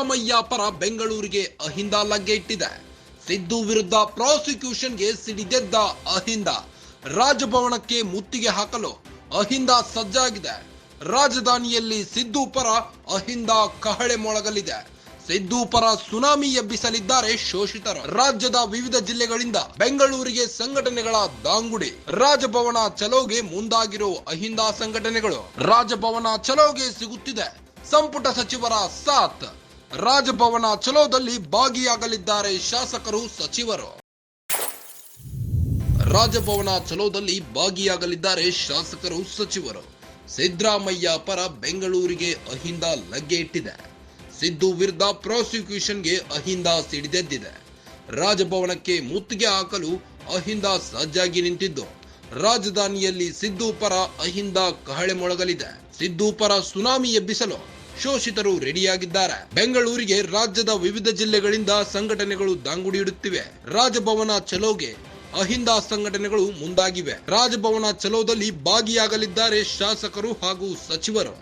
ಸಿದ್ದರಾಮಯ್ಯ ಪರ ಬೆಂಗಳೂರಿಗೆ ಅಹಿಂದ ಲಗ್ಗೆ ಇಟ್ಟಿದೆ. ಸಿದ್ದು ವಿರುದ್ಧ ಪ್ರಾಸಿಕ್ಯೂಷನ್ಗೆ ಸಿಡಿದೆದ್ದ ಅಹಿಂದ ರಾಜಭವನಕ್ಕೆ ಮುತ್ತಿಗೆ ಹಾಕಲು ಅಹಿಂದ ಸಜ್ಜಾಗಿದೆ. ರಾಜಧಾನಿಯಲ್ಲಿ ಸಿದ್ದು ಪರ ಅಹಿಂದ ಕಹಳೆ ಮೊಳಗಲಿದೆ. ಸಿದ್ದು ಪರ ಸುನಾಮಿ ಎಬ್ಬಿಸಲಿದ್ದಾರೆ ಶೋಷಿತರು. ರಾಜ್ಯದ ವಿವಿಧ ಜಿಲ್ಲೆಗಳಿಂದ ಬೆಂಗಳೂರಿಗೆ ಸಂಘಟನೆಗಳ ದಾಂಗುಡಿ. ರಾಜಭವನ ಚಲೋಗೆ ಮುಂದಾಗಿರೋ ಅಹಿಂದ ಸಂಘಟನೆಗಳು. ರಾಜಭವನ ಚಲೋಗೆ ಸಿಗುತ್ತಿದೆ ಸಂಪುಟ ಸಚಿವರ ಸಾಥ್. ರಾಜಭವನ ಚಲೋದಲ್ಲಿ ಭಾಗಿಯಾಗಲಿದ್ದಾರೆ ಶಾಸಕರು, ಸಚಿವರು. ರಾಜಭವನ ಚಲೋದಲ್ಲಿ ಭಾಗಿಯಾಗಲಿದ್ದಾರೆ ಶಾಸಕರು, ಸಚಿವರು. ಸಿದ್ದರಾಮಯ್ಯ ಪರ ಬೆಂಗಳೂರಿಗೆ ಅಹಿಂದ ಲಗ್ಗೆ ಇಟ್ಟಿದೆ. ಸಿದ್ದು ವಿರುದ್ಧ ಪ್ರಾಸಿಕ್ಯೂಷನ್ಗೆ ಅಹಿಂದ ಸಿಡಿದೆದ್ದಿದೆ. ರಾಜಭವನಕ್ಕೆ ಮುತ್ತಿಗೆ ಹಾಕಲು ಅಹಿಂದ ಸಜ್ಜಾಗಿ ನಿಂತಿದ್ದು, ರಾಜಧಾನಿಯಲ್ಲಿ ಸಿದ್ದು ಪರ ಅಹಿಂದ ಕಹಳೆ ಮೊಳಗಲಿದೆ. ಸಿದ್ದು ಪರ ಸುನಾಮಿ ಎಬ್ಬಿಸಲು ಶೋಷಿತರು ರೆಡಿಯಾಗಿದ್ದಾರೆ. ಬೆಂಗಳೂರಿಗೆ ರಾಜ್ಯದ ವಿವಿಧ ಜಿಲ್ಲೆಗಳಿಂದ ಸಂಘಟನೆಗಳು ದಾಂಗುಡಿಯಿಡುತ್ತಿವೆ. ರಾಜಭವನ ಚಲೋಗೆ ಅಹಿಂದ ಸಂಘಟನೆಗಳು ಮುಂದಾಗಿವೆ. ರಾಜಭವನ ಚಲೋದಲ್ಲಿ ಭಾಗಿಯಾಗಲಿದ್ದಾರೆ ಶಾಸಕರು ಹಾಗೂ ಸಚಿವರು.